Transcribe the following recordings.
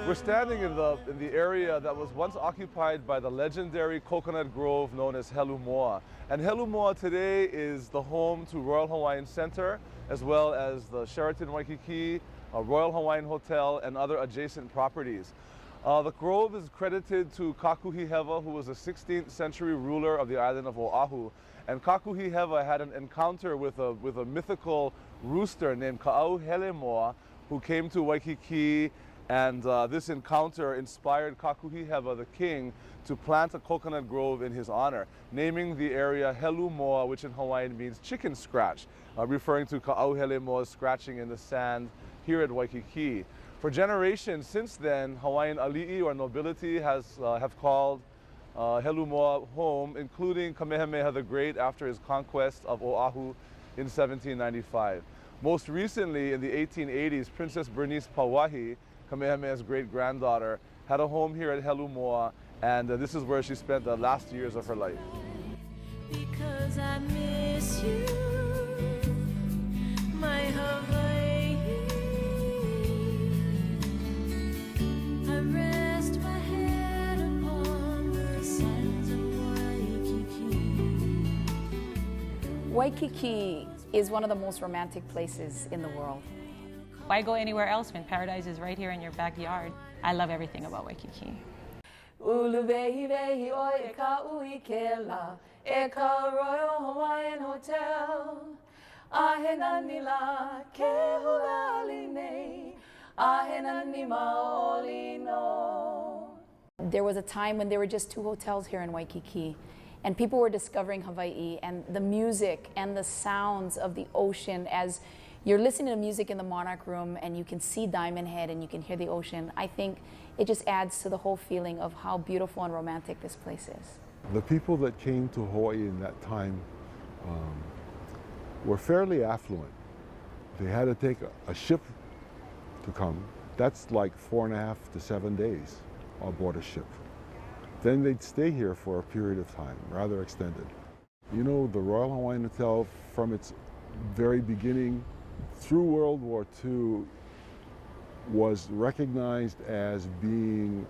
We're standing in the area that was once occupied by the legendary coconut grove known as Helumoa. And Helumoa today is the home to Royal Hawaiian Center, as well as the Sheraton Waikiki, Royal Hawaiian Hotel, and other adjacent properties. The grove is credited to Kakuhiheva, who was a 16th century ruler of the island of Oahu. And Kakuhiheva had an encounter with a mythical rooster named Ka'auhelemoa, who came to Waikiki, and this encounter inspired Kakuhiheva, the king, to plant a coconut grove in his honor, naming the area Helumoa, which in Hawaiian means chicken scratch, referring to Ka'auhelemoa's scratching in the sand here at Waikiki. For generations since then, Hawaiian ali'i, or nobility, have called Helumoa home, including Kamehameha the Great after his conquest of Oahu in 1795. Most recently, in the 1880s, Princess Bernice Pauahi, Kamehameha's great-granddaughter, had a home here at Helumoa, and this is where she spent the last years of her life. Because I miss you, my Hawaii. I rest my head upon the sands of Waikiki. Waikiki is one of the most romantic places in the world. Why go anywhere else when paradise is right here in your backyard? I love everything about Waikiki. Uluvehivehi o e ka uikela, e ka Royal Hawaiian Hotel. Ahena nila ke hulali nei, ahena ni maoli no. There was a time when there were just 2 hotels here in Waikiki, and people were discovering Hawaii, and the music and the sounds of the ocean. As you're listening to music in the Monarch Room and you can see Diamond Head and you can hear the ocean, I think it just adds to the whole feeling of how beautiful and romantic this place is. The people that came to Hawaii in that time were fairly affluent. They had to take a ship to come. That's like 4.5 to 7 days aboard a ship. Then they'd stay here for a period of time, rather extended. You know, the Royal Hawaiian Hotel, from its very beginning through World War II, was recognized as being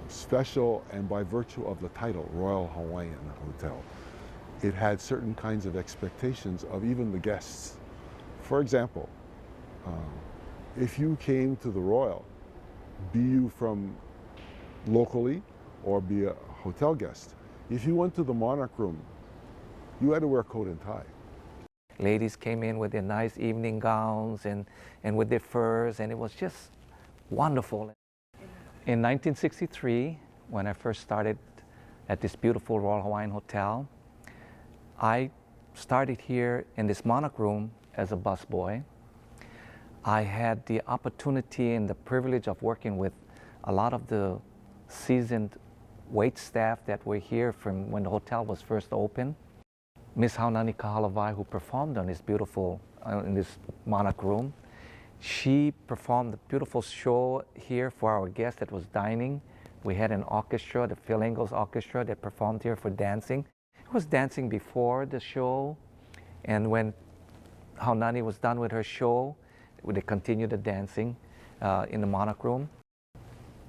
special, and by virtue of the title, Royal Hawaiian Hotel. It had certain kinds of expectations of even the guests. For example, if you came to the Royal, be you from locally or be a hotel guest, if you went to the Monarch Room, you had to wear a coat and tie. Ladies came in with their nice evening gowns and with their furs, and it was just wonderful. In 1963, when I first started at this beautiful Royal Hawaiian Hotel, I started here in this Monarch Room as a busboy. I had the opportunity and the privilege of working with a lot of the seasoned wait staff that were here from when the hotel was first opened. Miss Haunani Kahalavai, who performed on this beautiful, in this Monarch Room, she performed a beautiful show here for our guests that was dining. We had an orchestra, the Phil Ingalls Orchestra, that performed here for dancing. It was dancing before the show, and when Haunani was done with her show, they continued the dancing in the Monarch Room.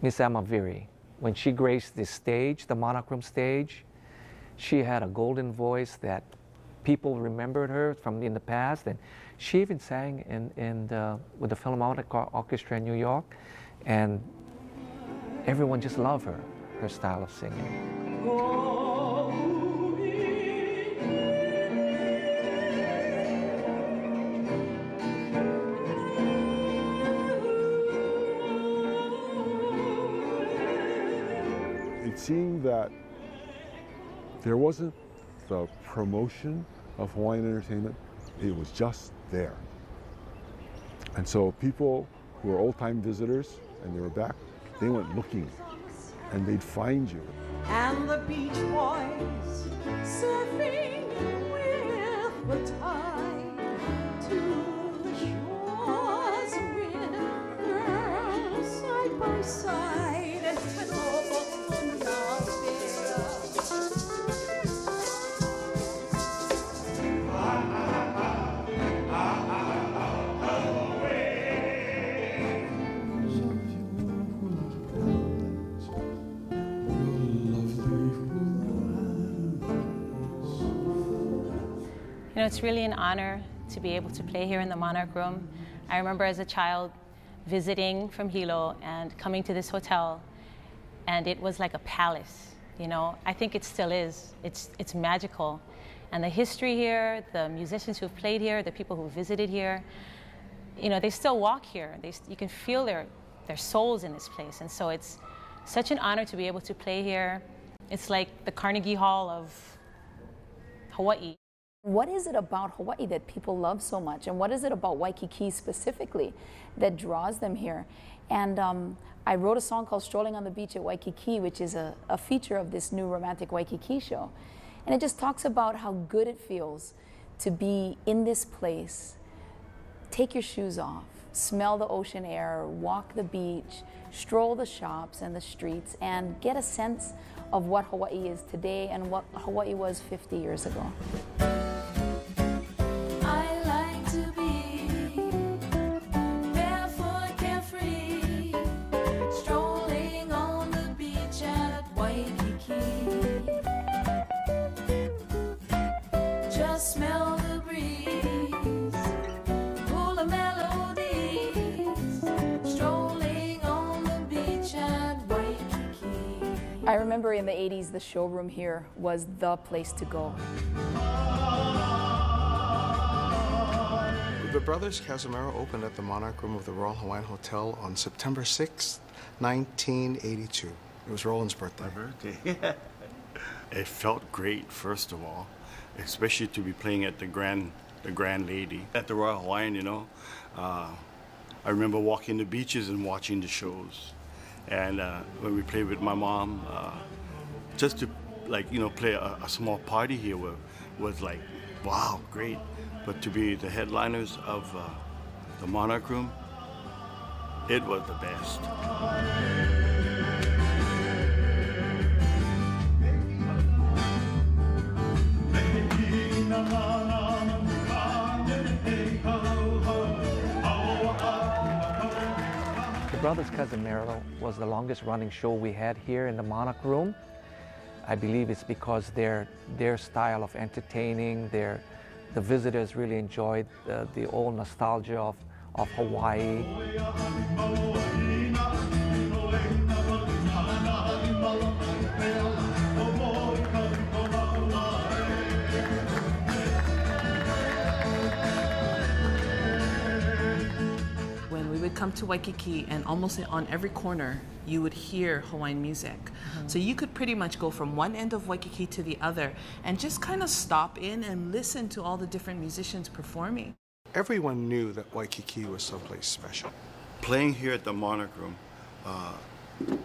Miss Amaviri, when she graced the stage, the Monarch Room stage, she had a golden voice that people remembered her from in the past, and she even sang with the Philharmonic Orchestra in New York, and everyone just loved her style of singing. It seemed that there wasn't the promotion of Hawaiian entertainment, it was just there. And so people who were old-time visitors and they were back, they went looking and they'd find you. And the beach boys surfing with the tide to the shores with girls side by side. You know, it's really an honor to be able to play here in the Monarch Room. I remember as a child visiting from Hilo and coming to this hotel, and it was like a palace, you know. I think it still is. It's magical. And the history here, the musicians who've played here, the people who visited here, you know, they still walk here. You can feel their souls in this place. And so it's such an honor to be able to play here. It's like the Carnegie Hall of Hawaii. What is it about Hawaii that people love so much? And what is it about Waikiki specifically that draws them here? And I wrote a song called Strolling on the Beach at Waikiki, which is a feature of this new Romantic Waikiki show. And it just talks about how good it feels to be in this place. Take your shoes off, smell the ocean air, walk the beach, stroll the shops and the streets, and get a sense of what Hawaii is today and what Hawaii was 50 years ago. I like to be barefoot, carefree, strolling on the beach at Waikiki. Just smell the breeze, hula melodies, strolling on the beach at Waikiki. I remember in the 80s, the showroom here was the place to go. The Brothers Casimiro opened at the Monarch Room of the Royal Hawaiian Hotel on September 6, 1982. It was Roland's birthday. My birthday. It felt great, first of all, especially to be playing at the Grand Lady at the Royal Hawaiian. You know, I remember walking the beaches and watching the shows, and when we played with my mom, just to play a small party here was like, wow, great. But to be the headliners of the Monarch Room, it was the best. The Brothers Casimiro was the longest running show we had here in the Monarch Room. I believe it's because their style of entertaining, the visitors really enjoyed the old nostalgia of Hawaii. When we would come to Waikiki, and almost on every corner, you would hear Hawaiian music. So you could pretty much go from one end of Waikiki to the other and just kind of stop in and listen to all the different musicians performing. Everyone knew that Waikiki was someplace special. Playing here at the Monarch Room,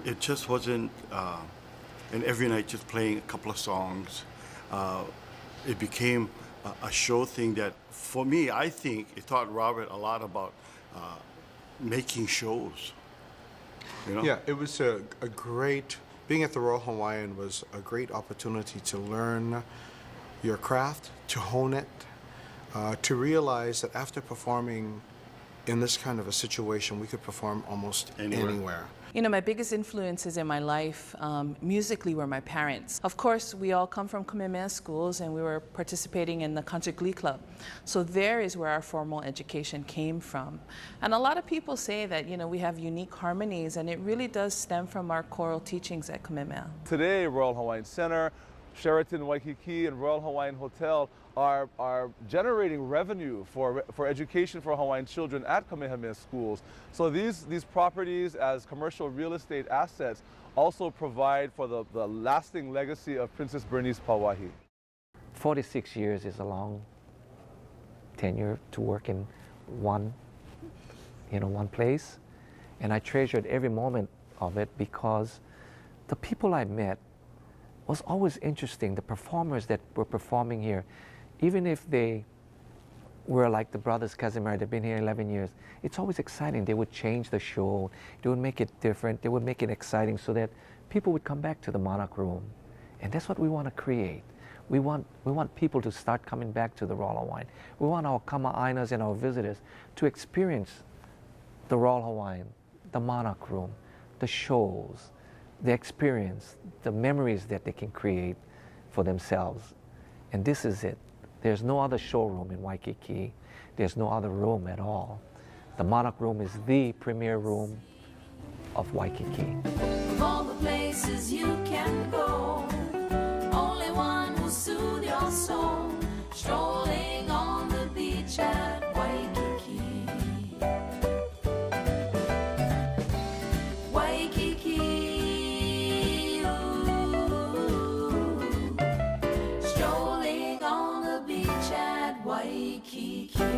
it just wasn't, and every night just playing a couple of songs. It became a show thing that, for me, I think it taught Robert a lot about making shows. You know? Yeah, it was a great, being at the Royal Hawaiian was a great opportunity to learn your craft, to hone it, to realize that after performing in this kind of a situation, we could perform almost anywhere. You know, my biggest influences in my life musically were my parents. Of course, we all come from Kamehameha schools, and we were participating in the Concert Glee Club. So there is where our formal education came from. And a lot of people say that, you know, we have unique harmonies, and it really does stem from our choral teachings at Kamehameha. Today, Royal Hawaiian Center, Sheraton Waikiki, and Royal Hawaiian Hotel are generating revenue for education for Hawaiian children at Kamehameha schools. So these properties as commercial real estate assets also provide for the lasting legacy of Princess Bernice Pauahi. 46 years is a long tenure to work in one place. And I treasured every moment of it because the people I met was always interesting. The performers that were performing here, even if they were like the Brothers Casimiro, they've been here 11 years, it's always exciting. They would change the show, they would make it different, they would make it exciting so that people would come back to the Monarch Room. And that's what we want to create. We want people to start coming back to the Royal Hawaiian. We want our kama'ainas and our visitors to experience the Royal Hawaiian, the Monarch Room, the shows, the experience, the memories that they can create for themselves. And this is it. There's no other showroom in Waikiki. There's no other room at all. The Monarch Room is the premier room of Waikiki. Of all the places you can go, only one will soothe your soul, strolling on the beach at Waikiki. Waikiki, ooh, strolling on the beach at Waikiki.